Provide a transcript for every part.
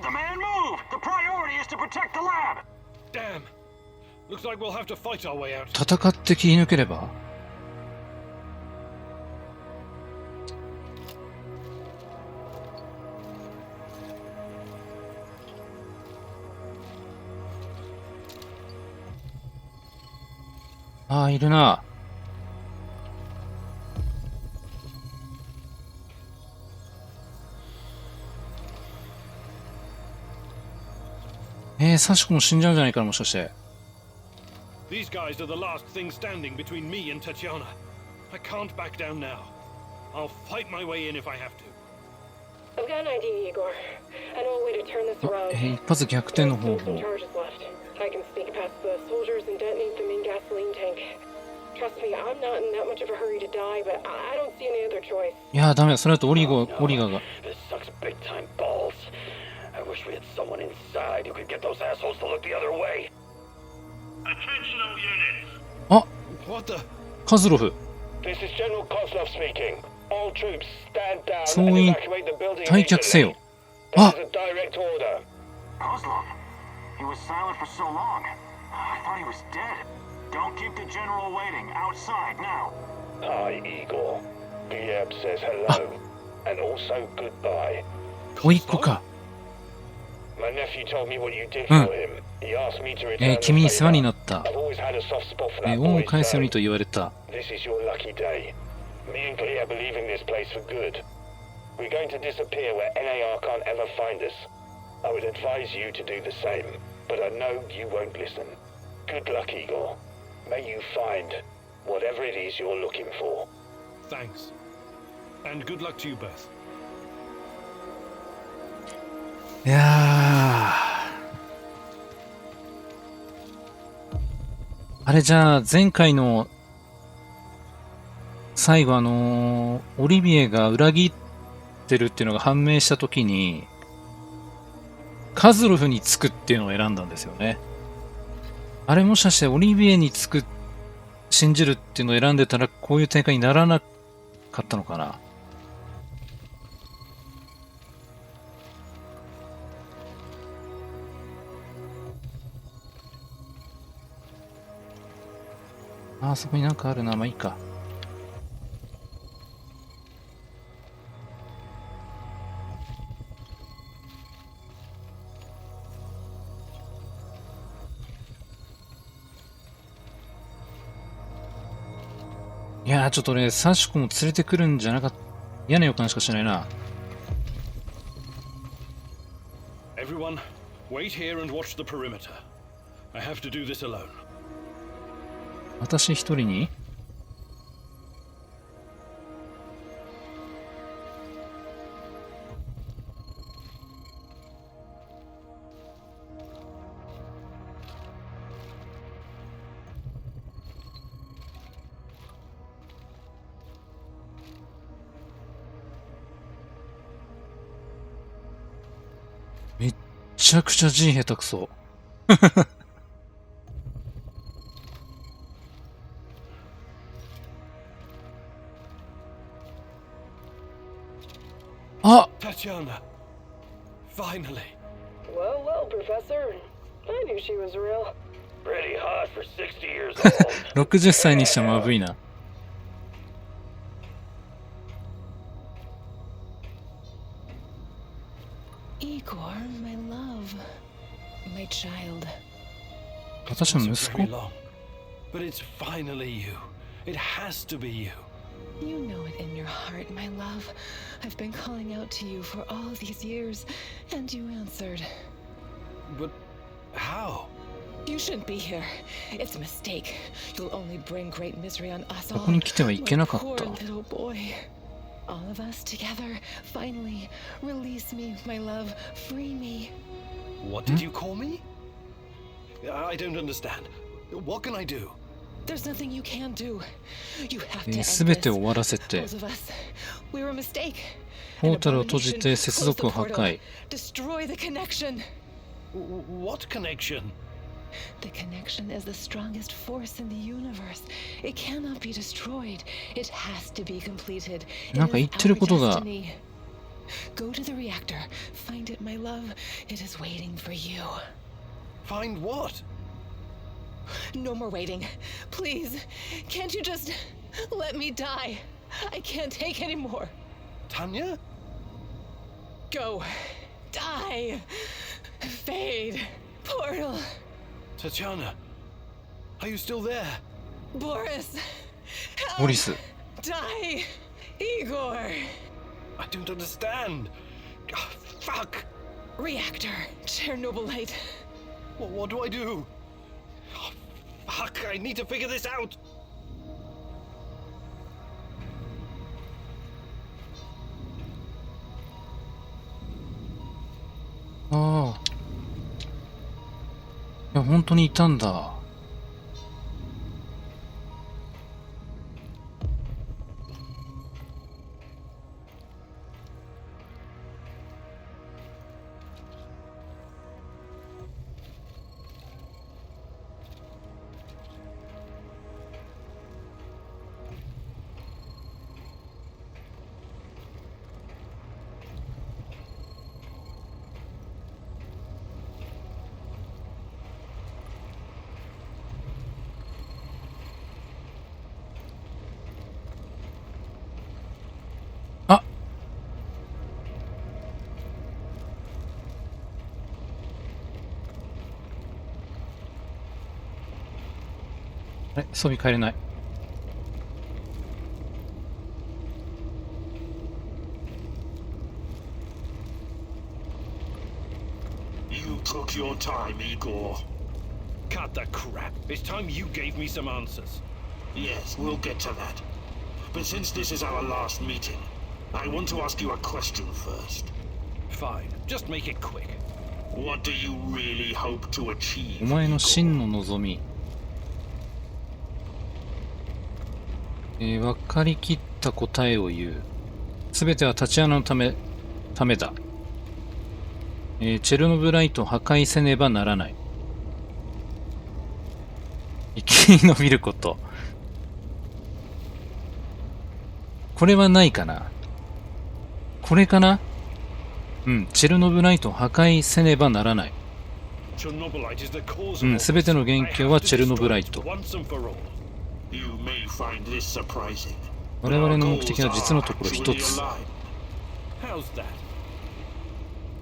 the man move! The priority is to protect the lab! Damn. Looks like we'll have to fight our way out. 戦って切り抜ければ。ああ、いるな。サシコも死んじゃうんじゃないかな、もしかして。These guys are the last thing standing between me and Tatiana. I can't back down now. I'll fight my way in if I have to. I've got an idea, Igor. I know a way to turn this around. 一発逆転の方 Some 法。 charges left. I can sneak past the soldiers and detonate the main gasoline tank. Trust me, I'm not in that much of a hurry to die, but I don't see any other choice. いやー、ダメだ。それだとオリガが。This sucks big time balls. I wish we had someone inside who could get those assholes to look the other way. Attention all units. あ、 What the? カズロフ。 This is General Kozlov speaking. All troops stand down 総 and 員 evacuate the building 退却せ immediately. よ。 This あ is a direct order. Kozlov? He was silent for so long. I thought he was dead. Don't keep the general waiting. Outside now. Hi, Igor. Bieb says hello. And also goodbye. おいっ子か。 My nephew told me what you did うん。 for him. He asked me to return the 君に世話に favor. なった。 I've always had a soft spot for that 恩を boy's 返すように son. と言われた。 This is your lucky day. Me and Clea are leaving this place for good. We're going to disappear where NAR can't ever find us. I would advise you to do the same, but I know you won't listen. Good luck, Igor. May you find whatever it is you're looking for. Thanks. And good luck to you both. いやー。あれじゃあ、前回の最後オリビエが裏切ってるっていうのが判明したときに、カズロフにつくっていうのを選んだんですよね。あれもしかしてオリビエにつく、信じるっていうのを選んでたらこういう展開にならなかったのかな。あそこになんかあるな。まあいいか。いやー、ちょっとね、サシコも連れてくるんじゃなかった。嫌な予感しかしないな。Everyone, wait here and watch the perimeter. I have to do this alone. 私一人にめっちゃくちゃ字下手くそ。あ、 Tatiana! Finally! Well, well, Professor. I knew she was real. Pretty hot for 60 years old. 60歳にしてもまぶいな。Igor, my love, my child. 私は Took 息 very 子 long. But it's finally you. It has to be you. You know it in your heart, my love. I've been calling out to you for all these years, and you answered. But how? You shouldn't be here. It's a mistake. You'll only bring great misery on us こ all. こに来てはいけな My かっ poor た。 little boy. All of us together, finally, release me, my love. Free me. What did you call me? I don't understand. What can I do? There's nothing you can do. You have to end すべて this. 終わらせて、 Those of us, we were a mistake. ポータルを閉じて接続を破壊。 Destroy the connection. What connection? The connection is the strongest force in the universe. It cannot be destroyed. It has to be completed. It なんか言ってることが is our destiny. Go to the reactor. Find it, my love. It is waiting for you. Find what? No more waiting. Please, can't you just let me die? I can't take any more. Tanya? Go. Die. Fade. Portal. Tatiana, are you still there? Boris. Help. ボリス。 Die. Igor. I don't understand. Ah, fuck! Reactor. Chernobylite. What do I do? Oh, fuck, I need to figure this out!ああ。いや、本当にいたんだ。あ、あれ、装備変えれない。You took your time, Igor. Cut the crap. It's time you gave me some answers. Yes, we'll get to that. But since this is our last meeting, I want to ask you a question first. Fine. Just make it quick. What do you really hope to お achieve? 前の Igor? 真の望み。分かりきった答えを言う。すべてはタチアナのためだ。チェルノブライトを破壊せねばならない。生き延びること。これはないかな。これかな。うん、チェルノブライトを破壊せねばならない。Chernobylite is the cause of うん、 all すべての this. 元 I 凶 have は to チェルノブ destroy ライ it ト。 once and for all. You may find this surprising. 我々の目的は実のところ一 Actually つ。 aligned. How's that?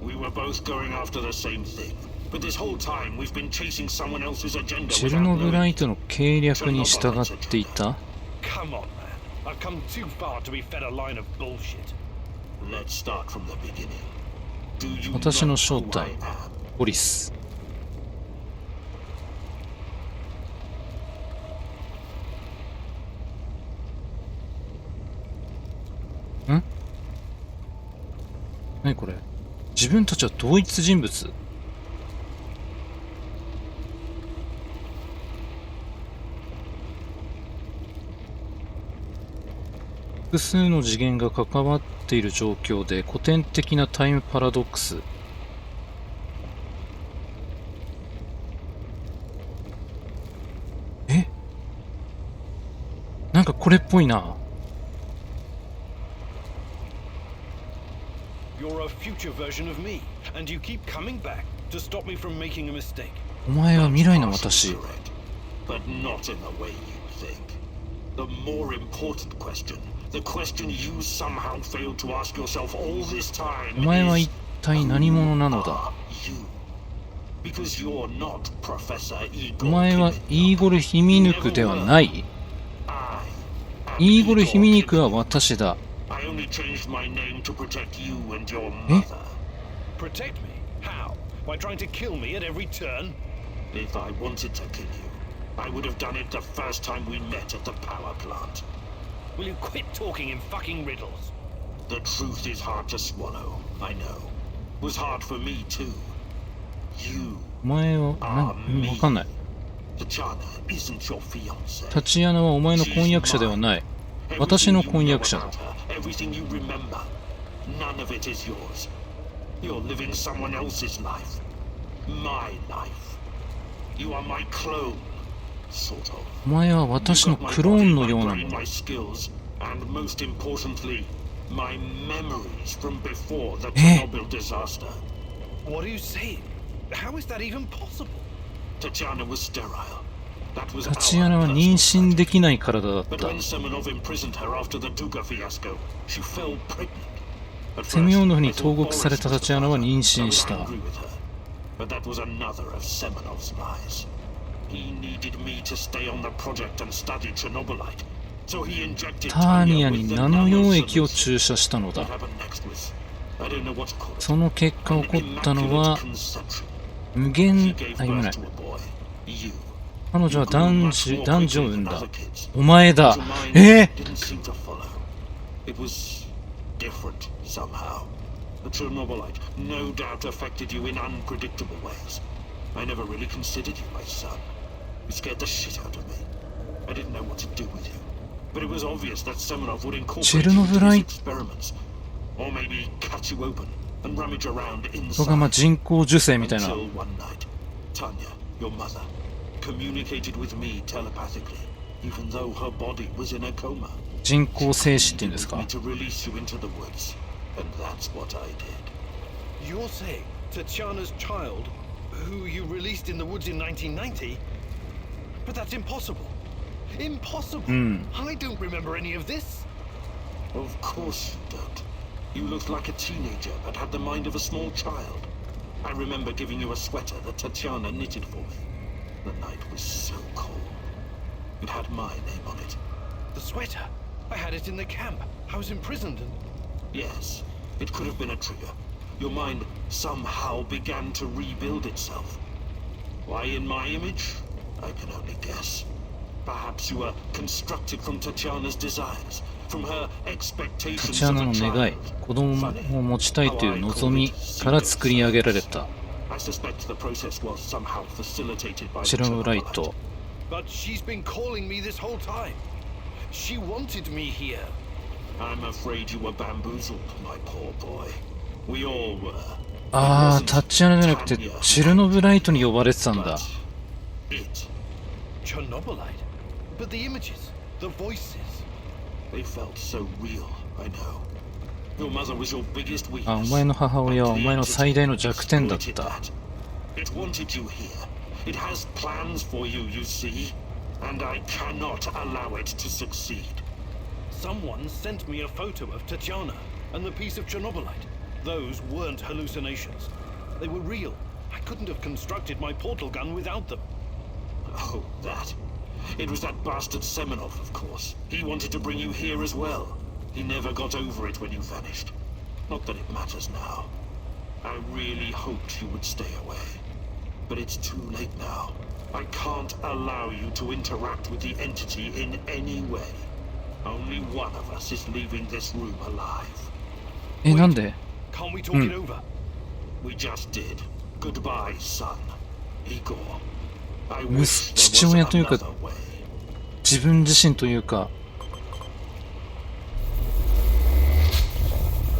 We were both going after the same thing. But this whole time we've been chasing someone else's agenda チェル without ノブラ knowing イトの計略に従っていた。 Come on, man. I've come too far to be fed a line of bullshit. Let's start from the beginning. Do you 私の know 正 who 体 I am? ボリス。ん？何これ？自分たちは同一人物？複数の次元が関わっている状況で古典的なタイムパラドックス。え？なんかこれっぽいな。You're a future version of me, and you keep coming back to stop me from making a mistake. お前は未来の Partially 私。 correct, but not in the way you think. The more important question, the question you somehow failed to ask yourself all this time お前は is 一体何者なのだ。 you. Because you're not Professor お Igor 前は Kimmel. イーゴル・ヒミヌクではない。 I am イーゴル・ Igor ヒミニク Kimmel. は私だ。 I only changed my name to protect you and your え？ mother. Protect me? How? By trying to kill me at every turn? If I wanted to kill you, I would have done it the first time we met at the power plant. Will you quit talking in fucking riddles? The truth is hard to swallow, I know. Was hard for me too. You, お前は、わかんない。 Tatiana, isn't your fiance. タチアナはお前の婚約者ではない。私の婚約者だ。 Everything you remember, none of it is yours. You're living someone else's life. My life. You are my clone, sort of. お前は私のクローンのようなも My brain, の。 my skills, and most importantly, My memories from before the Chernobyl disaster. What are you saying? How is that even possible? Tatiana was sterile. That was タチアナは妊娠できない体だっ But た。 when Semenov imprisoned her after the Duga fiasco, she fell pregnant. At セミオノフ first, に I 投 thought 獄され Boris た was タチアナは the 妊 father. 娠し I た。 was angry with her. But that was another of Semenov's lies. He needed me to stay on the project and study Chernobylite. So he injected ターニ Tanya ア with に the ナノ溶液を nanosolution. 注射したの What だ。 happened next was, I don't know what to call it. その結果 An 起こったの immaculate は conception. 無 She 限、 gave あ、読めない birth。to a boy. You. 彼女は You grew 男 much 児 more 男児を quickly 産ん than だ。 other kids. お前だ。 But your mind え didn't seem to follow. It was different somehow. The Chernobylite no doubt affected you in unpredictable ways. I never really considered you my son. You scared the shit out of me. I didn't know what to do with you. But it was obvious that Semenov would incorporate you into his Chernobylite experiments. Or maybe cut you open and rummage around それがまあ inside. 人工授精みたいな。 Until one night, Tanya, your mother, communicated with me telepathically, even though her body was in a coma. 人工精子っていうんですか。 Me to release you into the woods, and that's what I did. You're saying Tatiana's child, who you released in the woods in 1990? But that's impossible. Impossible. I don't remember any of this. Of course you don't. You looked like a teenager, but had the mind of a small child. I remember giving you a sweater that Tatiana knitted for me. The night was so cold. It had my name on it. The sweater. I had it in the camp. I was imprisoned and... Yes, it could have been a trigger. Your mind somehow began to rebuild itself. Why in my image? I can only guess. Perhaps you were constructed from Tatiana's desires, from her タ expectations チア of ナ a の願い、 child. 子供を持ちたいという望みから作り上げられた I suspect the process was somehow facilitated by チェ the ルノブライト。 But she's been calling me this whole time. She wanted me here. I'm afraid you were bamboozled, my poor boy. We all were. ああ、タチアナじゃなくてチェルノブライトに呼ばれてたんだ。 But it, Chernobylite. But the images, the voices. they felt so real, I know. Your mother was your biggest あ、お weakness. 前の母親はお前の最大の弱点だっ Exploited た。 that. It wanted you here. It has plans for you, you see. And I cannot allow it to succeed. Someone sent me a photo of Tatiana and the piece of Chernobylite. Those weren't hallucinations. They were real. I couldn't have constructed my portal gun without them. Oh, that. It was that bastard Semenov, of course. He wanted to bring you here as well. He never got over it when you vanished. Not that it matters now. I really hoped you would stay away. But it's too late now. I can't allow you to interact with the entity in any way. Only one of us is leaving this room alive. え、なんで Can't we talk it over? We just did. Goodbye, son. Igor. I む wish 父 there 親 was というか another way. 自分自身というか。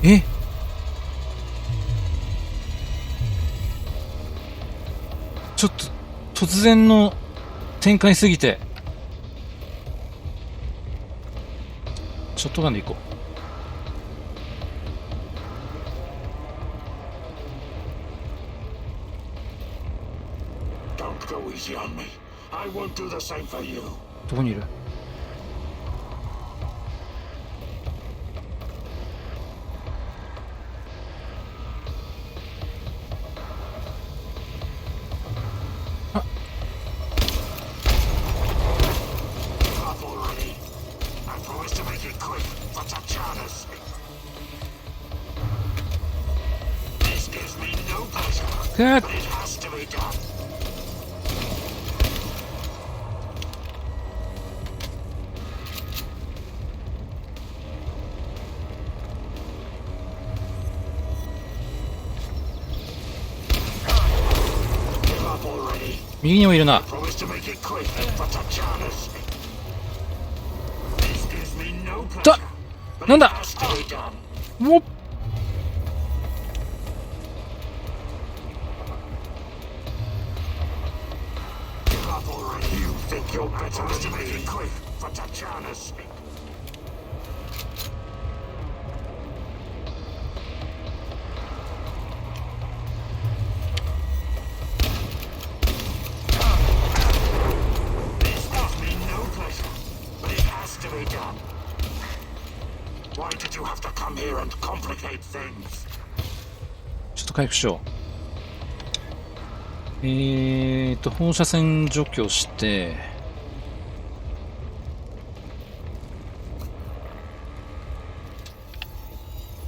え、ちょっと突然の展開すぎてショットガンでいこう。 Don't go easy on me. I won't do the same for you. どこにいる？ Give up already. I promise to make it quick for Tatiana's sake. This gives me no pleasure, くっ but it has to be done. Give up already. 右にもいるな。 Promise to make it quick for Tatiana's sake. This gives me no pleasure, だ、 but なん it だ has to be done. おっ Give up already. You think you're better than me? Quick for Tatiana's sake. come here and complicate things. ちょっと回復しよう。放射線除去して、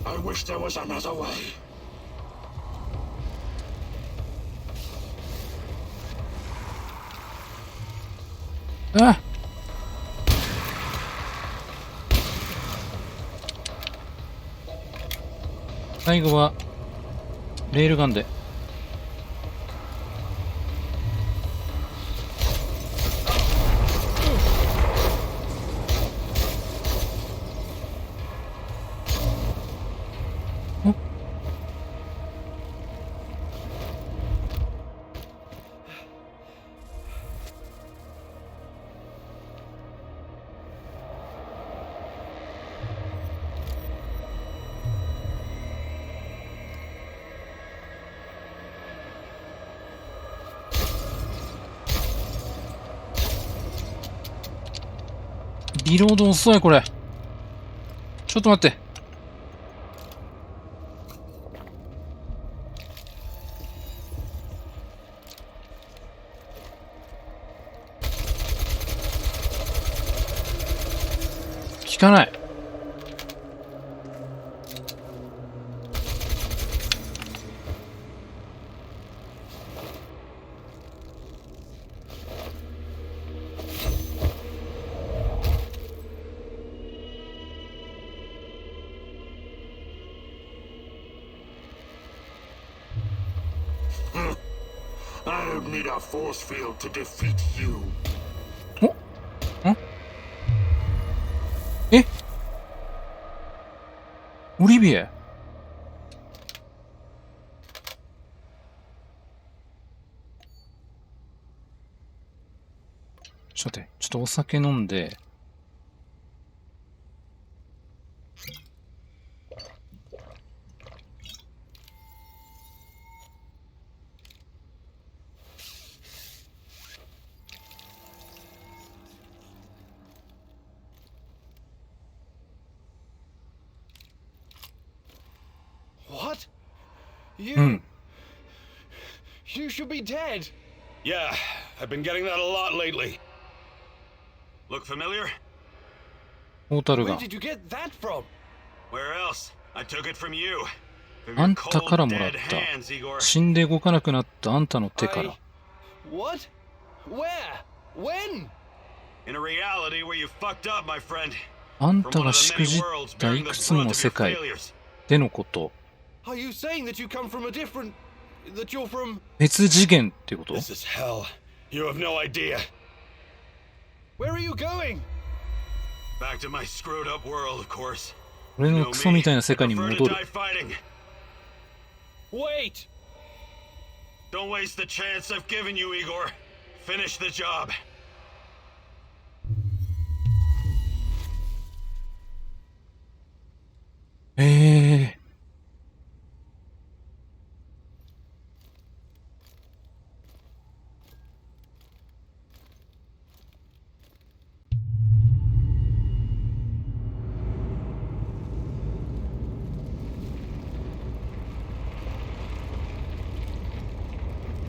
I wish there was another way. あ、最後はレールガンで。リロード遅いこれ。ちょっと待って。効かない。I don't need a force field to defeat you. え、オリビエ。ちょっと待って、ちょっとお酒飲んで。What? You should be dead. Yeah, I've been getting that a lot lately. Look familiar? ポータルガ Where ン。 did you get that from? Where else? I took it from you. From あ your んたから cold, もらっ dead た。 hands, Igor. 死んで動かなくなったあんたの手から。 What? Where? When? In a reality where you fucked up, my friend. あん From た one が of し the く many じっ worlds たい bearing the くつも brunt の of 世 your 界 failures. でのこと。 Are you saying that you come from a different... that you're from... 別次元ってこと？ This is hell. You have no idea. Where are you going? Back to my screwed up world, of course. 俺 You の know クソみたい me. な世 I 界に prefer 戻 to る。 die fighting. Wait! Don't waste the chance I've given you, Igor. Finish the job.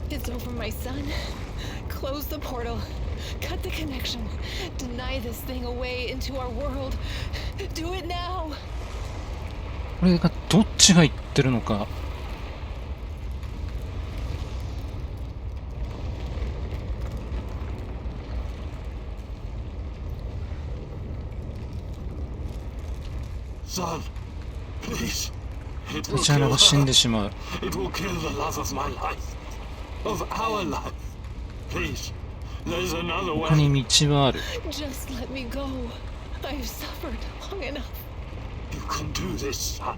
It's over, my son. Close the portal. Cut the connection. Deny this thing away into our world. Do it now. これがどっちが言ってるのか。Son, please. It テ will チャーナ kill が死ん her. でしまう。 It will kill the love of my life. Of our life. Please. There's another 他に way. 道はある。 Just let me go. I've suffered long enough. You can do this, son.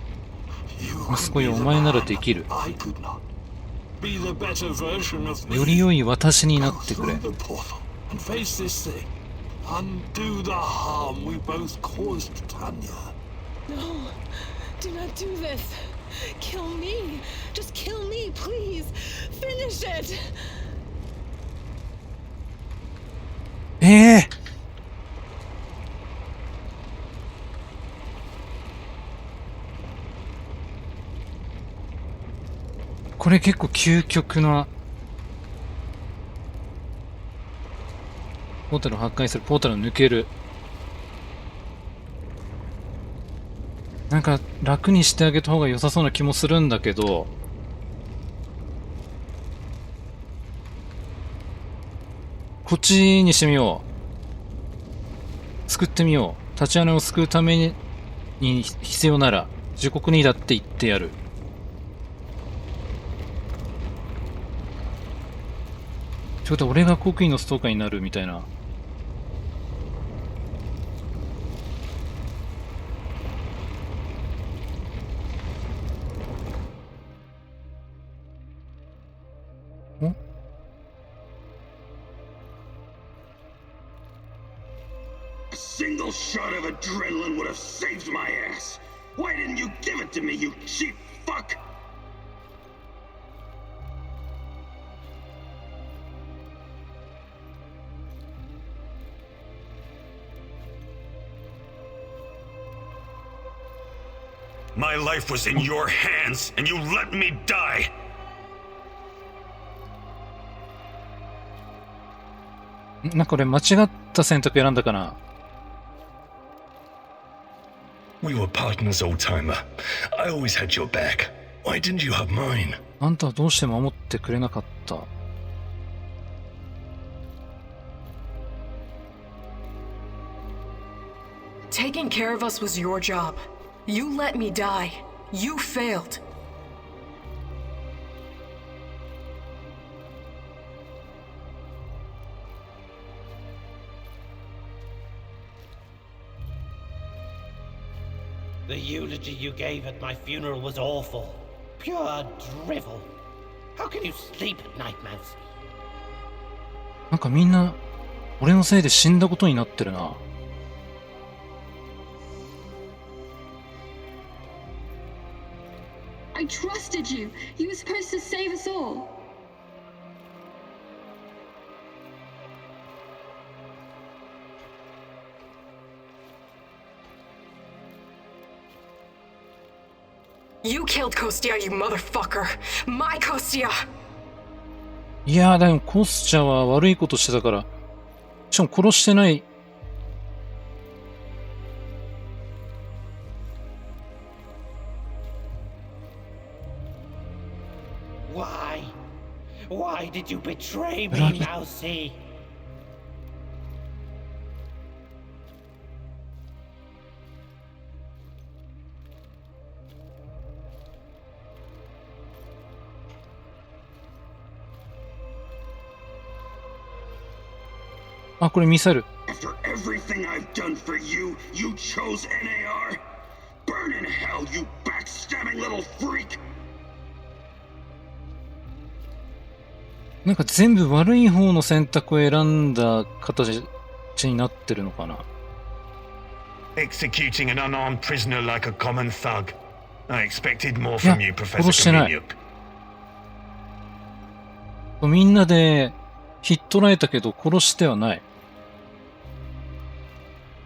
You あ can そこ be よ、お the 前なら man できる。 I could not. Be the better version of me. より良い私にな Go ってくれ through。the portal and face this thing. Undo the harm we both caused Tanya. No. Do not do this. Kill me. Just kill me, please. Finish it. ええ、これ結構究極なポータルを破壊する、ポータルを抜ける。なんか楽にしてあげた方が良さそうな気もするんだけど、こっちにしてみよう。救ってみよう。タチアナを救うために必要なら自国にだって言ってやる。ってことは俺が国威のストーカーになるみたいな。ん？ A single shot of adrenaline would have saved my ass. Why didn't you give it to me, you cheap fuck? My life was in your hands, and you let me die! なんかこれ間違った選択選んだかな。 We were partners, old timer. I always had your back. Why didn't you have mine? あんたはどうして守ってくれなかった？ Taking care of us was your job. You let me die. You failed. The eulogy you gave at my funeral was awful. Pure drivel. How can you sleep at night, Mancy? なんかみんな俺のせいで死んだことになってるな。 I trusted you. You were supposed to save us all. You killed Kostia, you motherfucker! My Kostia! いやー、でもコスチャは悪いことしてたから。しかも殺してない。 Why did you betray me, Mousy? Ah, これミサイル。 After everything I've done for you, you chose NAR? Burn in hell, you backstabbing little freak! なんか全部悪い方の選択を選んだ形になってるのかな。 Executing an unarmed prisoner like a common thug. I expected more いや、 from you, 殺 Professor してない。 Kaminyuk. みんなでひっ捕らえたけど殺してはない。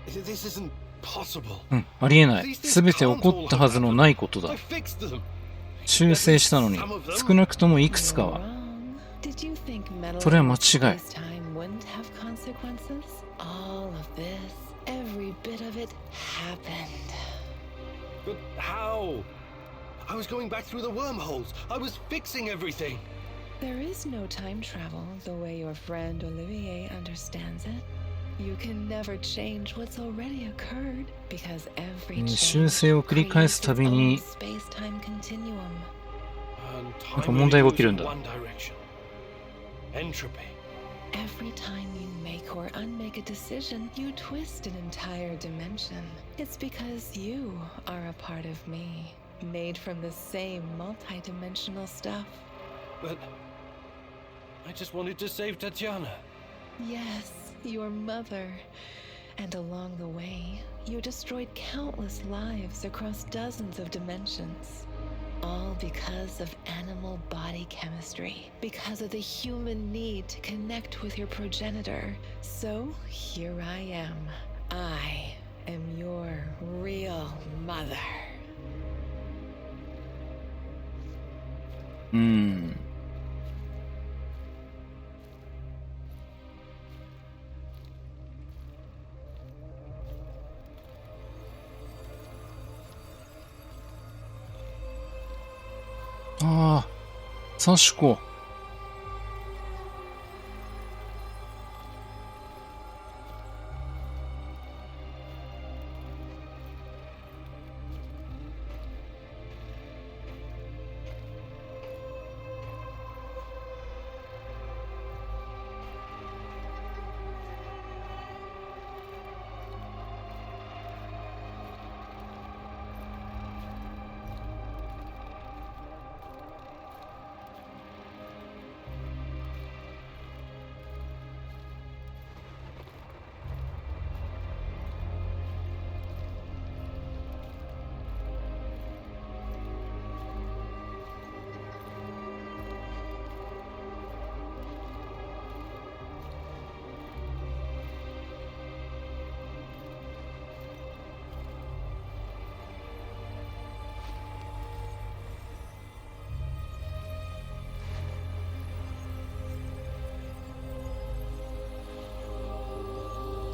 This isn't possible. うん、ありえない。すべて起こったはずのないことだ。 I fixed them. 修正したのに、少なくともいくつかは。 Did you think meddling それは間違い。 with space-time wouldn't have consequences? All of this, every bit of it happened. But how? I was going back through the wormholes. I was fixing everything. There is no time travel the way your friend Olivier understands it. You can never change what's already occurred because every 修 change 正を繰り返 creates すた its び own に space-time continuum. And なんか time 問題が only 起きるん moves だ。 in one direction. Entropy. Every time you make or unmake a decision, you twist an entire dimension. It's because you are a part of me, made from the same multi-dimensional stuff. But I just wanted to save Tatiana. Yes, your mother. And along the way, you destroyed countless lives across dozens of dimensions. All because of animal body chemistry, because of the human need to connect with your progenitor. So here I am. I am your real mother. うん。ああ、サシコ。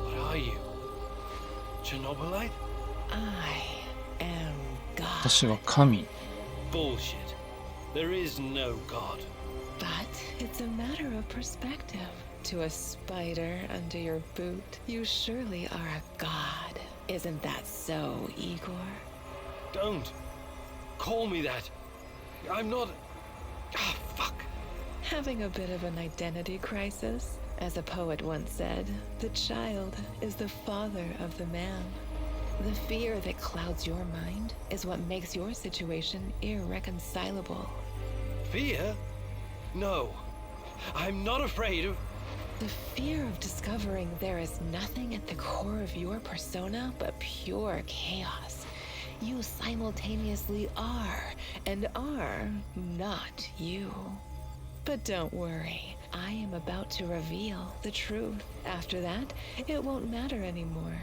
What are you? Chernobylite? I am God. 私は神。Bullshit. There is no God. But it's a matter of perspective. To a spider under your boot, you surely are a god. Isn't that so, Igor? Don't. Call me that. I'm not... Ah, fuck. Having a bit of an identity crisis? As a poet once said, the child is the father of the man. The fear that clouds your mind is what makes your situation irreconcilable. Fear? No. I'm not afraid of... The fear of discovering there is nothing at the core of your persona but pure chaos. You simultaneously are and are not you. But don't worry, I am about to reveal the truth. After that, it won't matter anymore.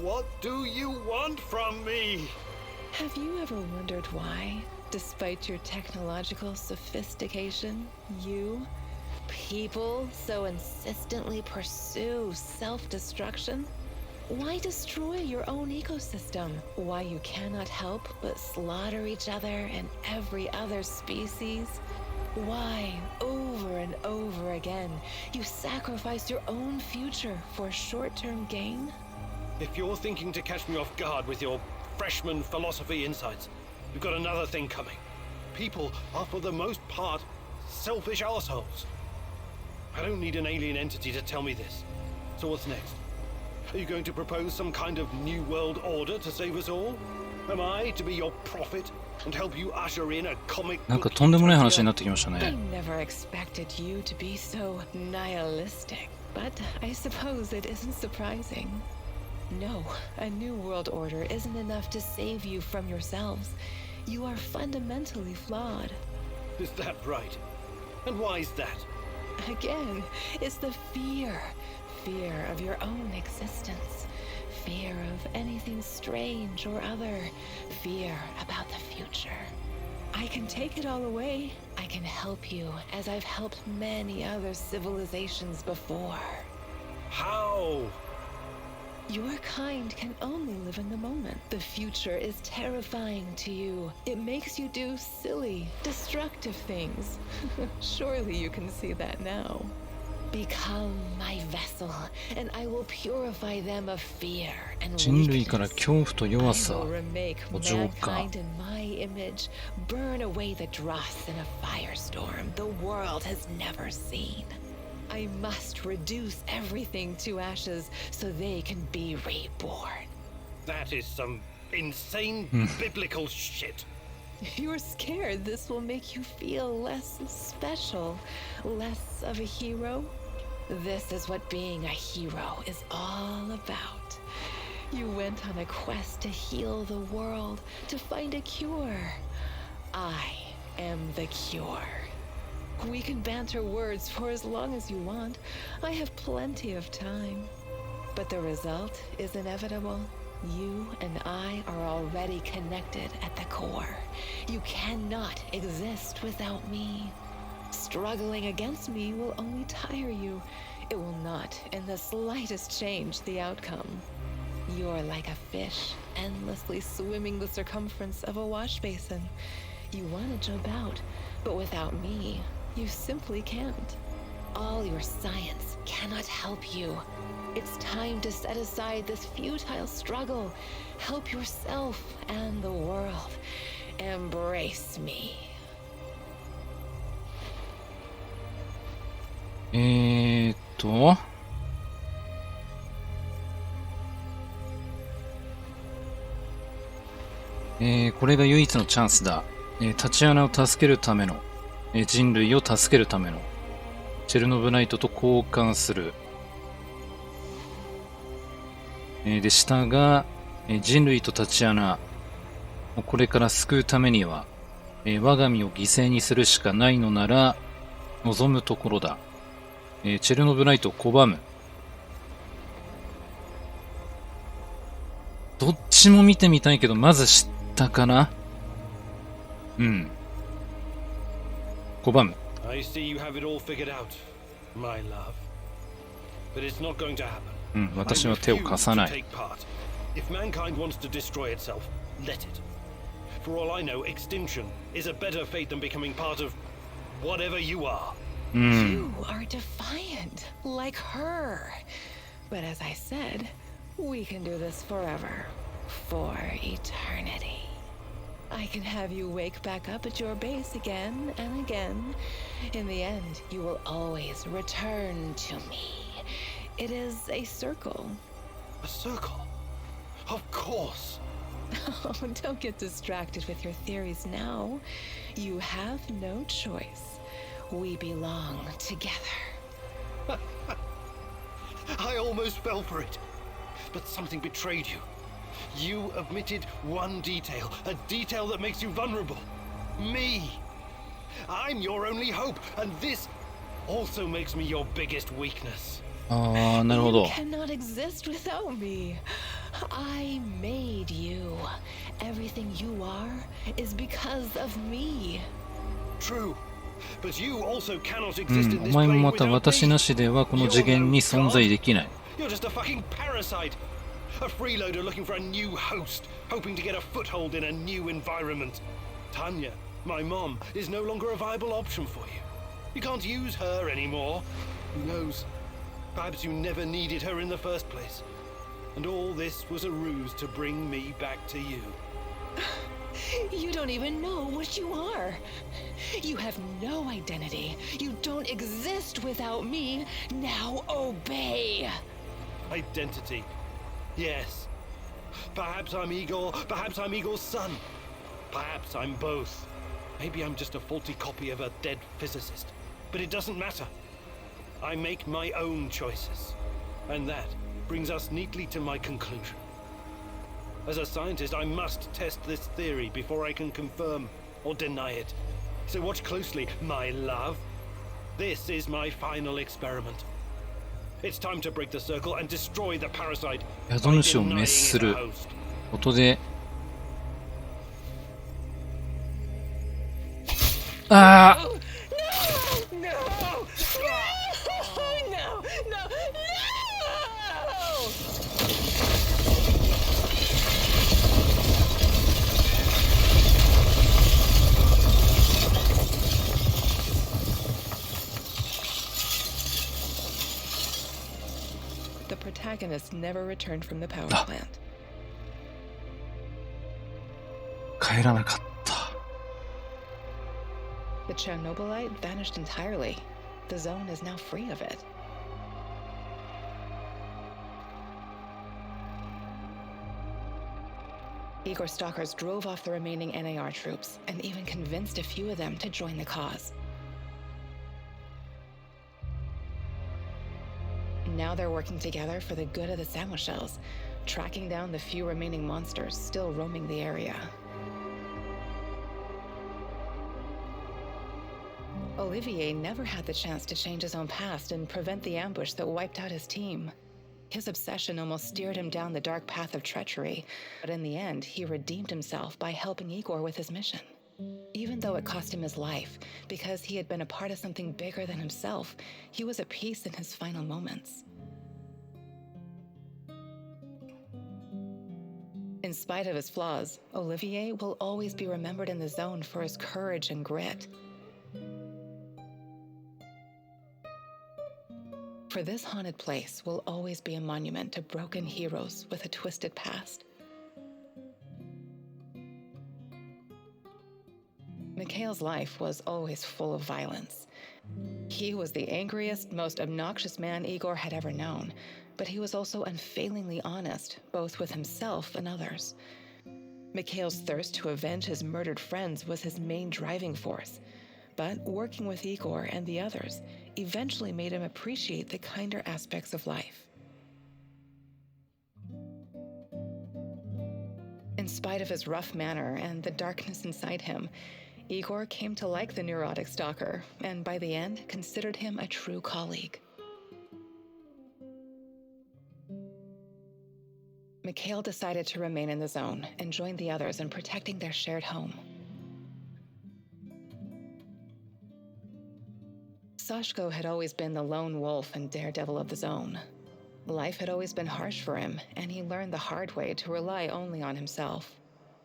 What do you want from me? Have you ever wondered why, despite your technological sophistication, people so insistently pursue self-destruction? Why destroy your own ecosystem? Why you cannot help but slaughter each other and every other species? Why, over and over again, you sacrifice your own future for short-term gain? If you're thinking to catch me off guard with your freshman philosophy insights, you've got another thing coming. People are for the most part selfish assholes. I don't need an alien entity to tell me this. So what's next? Are you going to propose some kind of new world order to save us all? Am I to be your prophet and help you usher in a comic book? なんかとんでもない話になってきました I ね。 never expected you to be so nihilistic, but I suppose it isn't surprising. No, a new world order isn't enough to save you from yourselves. You are fundamentally flawed. Is that right? And why is that? Again, it's the fear. Fear of your own existence. Fear of anything strange or other. Fear about the future. I can take it all away. I can help you, as I've helped many other civilizations before. How? Your kind can only live in the moment. The future is terrifying to you. It makes you do silly, destructive things. Surely you can see that now. Become my vessel, and I will purify them of fear and 人類から weakness. 恐怖と弱 I さ will remake を浄化。 mankind in my image, burn away the dross in a firestorm the world has never seen. I must reduce everything to ashes so they can be reborn. That is some insane biblical shit. You're scared this will make you feel less special, less of a hero? This is what being a hero is all about. You went on a quest to heal the world, to find a cure. I am the cure. We can banter words for as long as you want. I have plenty of time. But the result is inevitable. You and I are already connected at the core. You cannot exist without me. Struggling against me will only tire you. It will not in the slightest change the outcome. You're like a fish, endlessly swimming the circumference of a wash basin. You want to jump out, but without me, you simply can't. All your science cannot help you. It's time to set aside this futile struggle. Help yourself and the world. Embrace me. これが唯一のチャンスだ。タチアナを助けるための、人類を助けるための、チェルノブライトと交換する。で、下が、人類とタチアナをこれから救うためには、我が身を犠牲にするしかないのなら、望むところだ。チェルノブライトを拒む。どっちも見てみたいけど、まず知ったかな？うん。拒む。I see you have it all figured out, my love. But it's not going to happen. うん、私は手を貸さない。If mankind wants to destroy itself, let it. For all I know, extinction is a better fate than becoming part of whatever you are. You are defiant, like her. But as I said, we can do this forever. For eternity. I can have you wake back up at your base again and again. In the end, you will always return to me. It is a circle. A circle? Of course. Oh, don't get distracted with your theories now. You have no choice. We belong together. I almost fell for it. But something betrayed you. You omitted one detail, a detail that makes you vulnerable. Me. I'm your only hope, and this also makes me your biggest weakness. ああ、なるほど。You cannot exist without me. I made you. Everything you are is because of me. True. But you also cannot exist in お this 前も plane また without 私 me. なしではこの次元に存在できない。You're just a fucking parasite. A freeloader looking for a new host, hoping to get a foothold in a new environment. Tanya, my mom, is no longer a viable option for you. You can't use her anymore. Who knows? Perhaps you never needed her in the first place. And all this was a ruse to bring me back to you. You don't even know what you are. You have no identity. You don't exist without me. Now obey. Identity. Yes. Perhaps I'm Igor. Perhaps I'm Igor's son. Perhaps I'm both. Maybe I'm just a faulty copy of a dead physicist. But it doesn't matter. I make my own choices. And that brings us neatly to my conclusion. As a scientist, I must test this theory before I can confirm or deny it. So watch closely, my love. This is my final experiment. It's time to break the circle and destroy the parasite. 宿主を滅することで、ああ、No! No! No! No! No! The protagonist never returned from the power plant. 帰らなかった。The Chernobylite vanished entirely. The zone is now free of it. Igor Stalkers drove off the remaining NAR troops and even convinced a few of them to join the cause. Now they're working together for the good of the Samoshels, tracking down the few remaining monsters still roaming the area. Olivier never had the chance to change his own past and prevent the ambush that wiped out his team. His obsession almost steered him down the dark path of treachery, but in the end, he redeemed himself by helping Igor with his mission. Even though it cost him his life, because he had been a part of something bigger than himself, he was at peace in his final moments. In spite of his flaws, Olivier will always be remembered in the Zone for his courage and grit. For this haunted place will always be a monument to broken heroes with a twisted past. Mikhail's life was always full of violence. He was the angriest, most obnoxious man Igor had ever known, but he was also unfailingly honest, both with himself and others. Mikhail's thirst to avenge his murdered friends was his main driving force, but working with Igor and the others eventually made him appreciate the kinder aspects of life. In spite of his rough manner and the darkness inside him, Igor came to like the neurotic stalker, and by the end, considered him a true colleague. Mikhail decided to remain in the Zone and join the others in protecting their shared home. Sashko had always been the lone wolf and daredevil of the Zone. Life had always been harsh for him, and he learned the hard way to rely only on himself.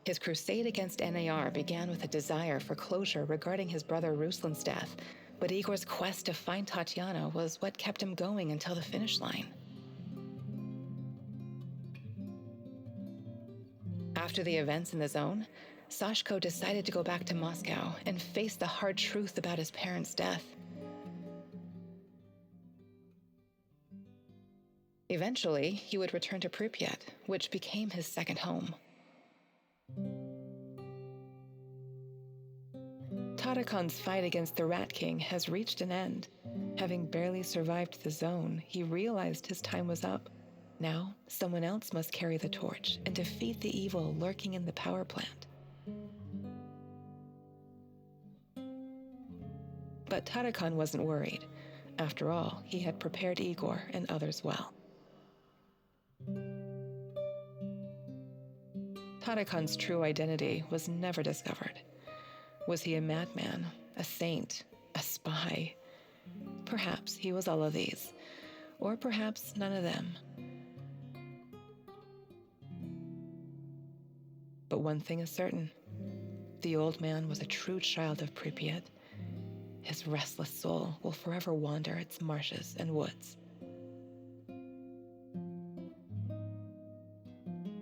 His crusade against NAR began with a desire for closure regarding his brother Ruslan's death, but Igor's quest to find Tatiana was what kept him going until the finish line. After the events in the Zone, Sashko decided to go back to Moscow and face the hard truth about his parents' death. Eventually, he would return to Pripyat, which became his second home. Tarakon's fight against the Rat King has reached an end. Having barely survived the Zone, he realized his time was up. Now, someone else must carry the torch and defeat the evil lurking in the power plant. But Tarakon wasn't worried. After all, he had prepared Igor and others well. Tarakon's true identity was never discovered. Was he a madman, a saint, a spy? Perhaps he was all of these, or perhaps none of them. But one thing is certain. The old man was a true child of Pripyat. His restless soul will forever wander its marshes and woods.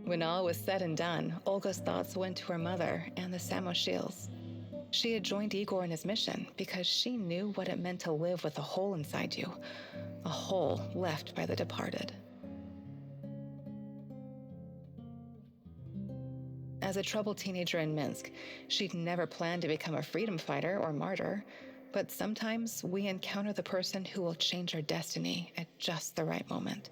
When all was said and done, Olga's thoughts went to her mother and the Samoshils. She had joined Igor in his mission because she knew what it meant to live with a hole inside you, a hole left by the departed. As a troubled teenager in Minsk, she'd never planned to become a freedom fighter or martyr, but sometimes we encounter the person who will change our destiny at just the right moment.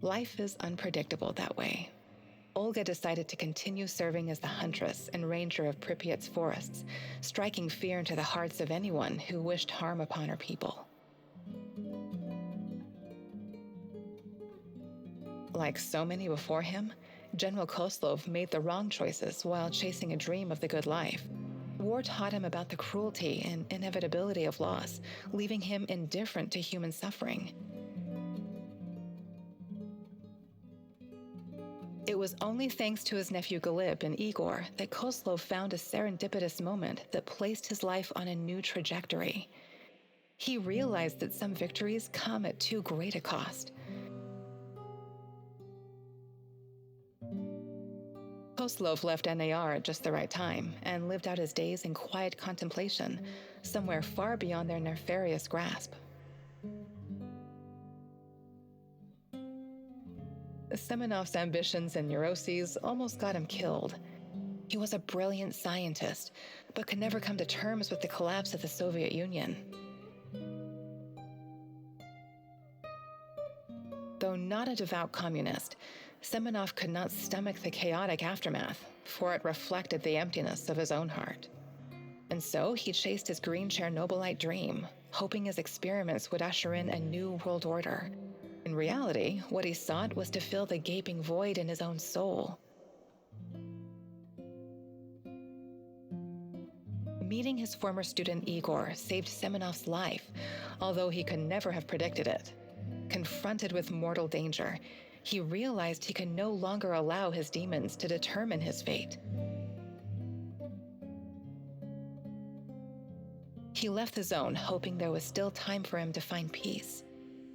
Life is unpredictable that way. Olga decided to continue serving as the huntress and ranger of Pripyat's forests, striking fear into the hearts of anyone who wished harm upon her people. Like so many before him, General Koslov made the wrong choices while chasing a dream of the good life. War taught him about the cruelty and inevitability of loss, leaving him indifferent to human suffering. It was only thanks to his nephew Galib and Igor that Koslov found a serendipitous moment that placed his life on a new trajectory. He realized that some victories come at too great a cost. Koslov left NAR at just the right time and lived out his days in quiet contemplation, somewhere far beyond their nefarious grasp. Semenov's ambitions and neuroses almost got him killed. He was a brilliant scientist, but could never come to terms with the collapse of the Soviet Union. Though not a devout communist, Semenov could not stomach the chaotic aftermath, for it reflected the emptiness of his own heart. And so he chased his green Chernobylite dream, hoping his experiments would usher in a new world order. In reality, what he sought was to fill the gaping void in his own soul. Meeting his former student Igor saved Semenov's life, although he could never have predicted it. Confronted with mortal danger, he realized he could no longer allow his demons to determine his fate. He left the zone hoping there was still time for him to find peace.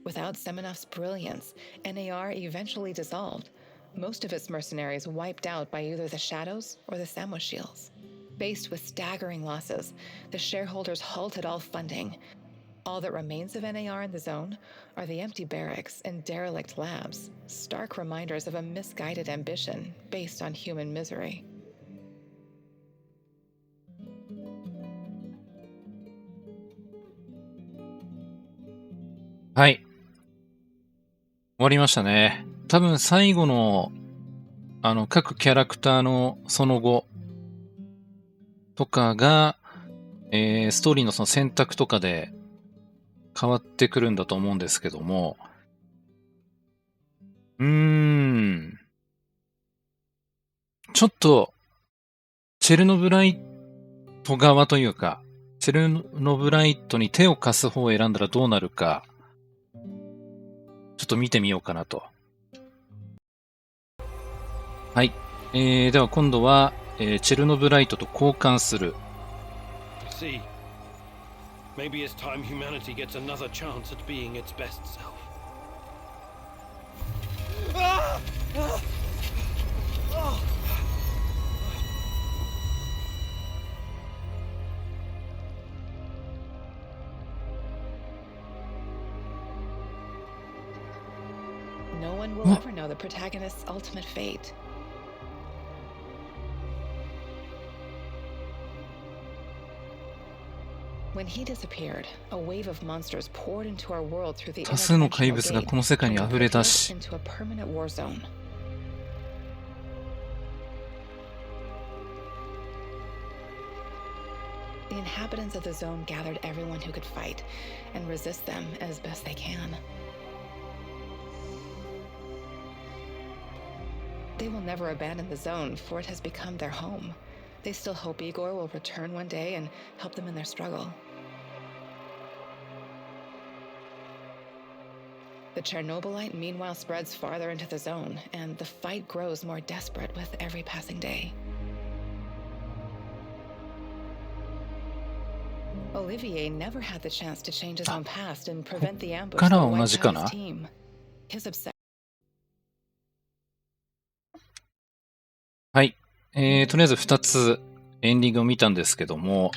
Without Semenov's brilliance, NAR eventually dissolved, most of its mercenaries wiped out by either the Shadows or the Samoshils. Faced with staggering losses, the shareholders halted all funding. All that remains of NAR in the zone are the empty barracks and derelict labs, stark reminders of a misguided ambition based on human misery.はい。終わりましたね。多分最後の、各キャラクターのその後とかが、ストーリーのその選択とかで変わってくるんだと思うんですけども、ちょっと、チェルノブライト側というか、チェルノブライトに手を貸す方を選んだらどうなるか、ちょっと見てみようかなと。はい。では今度は、チェルノブライトと交換する。See, maybe it's time humanity gets another chance at being its best self. No one will ever know the protagonist's ultimate fate. When he disappeared, a wave of monsters poured into our world through the 多数の怪物がこの世界に溢れ出し、 into a permanent war zone. The inhabitants of the zone gathered everyone who could fight and resist them as best they can. They will never abandon the zone, for it has become their home. They still hope Igor will return one day and help them in their struggle. The Chernobylite meanwhile spreads farther into the zone, and the fight grows more desperate with every passing day. Olivier never had the chance to change his own past and prevent the ambush that wiped out his team. His obsession. はい。とりあえず2つエンディングを見たんですけども、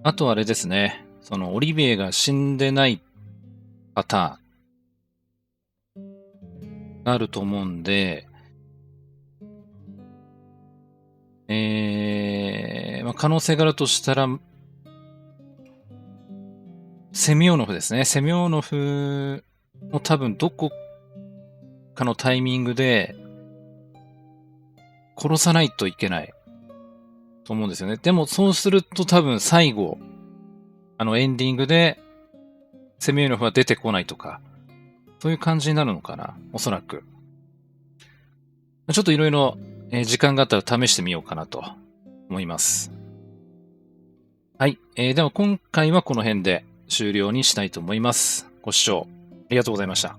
あとはあれですね、そのオリビエが死んでないパターンがあると思うんで、可能性があるとしたら、セミオノフですね。セミオノフも多分どこかのタイミングで殺さないといけないと思うんですよね。でもそうすると多分最後、エンディングでセミオノフは出てこないとか、そういう感じになるのかな、おそらく。ちょっといろいろ時間があったら試してみようかなと思います。はい。では今回はこの辺で終了にしたいと思います。ご視聴ありがとうございました。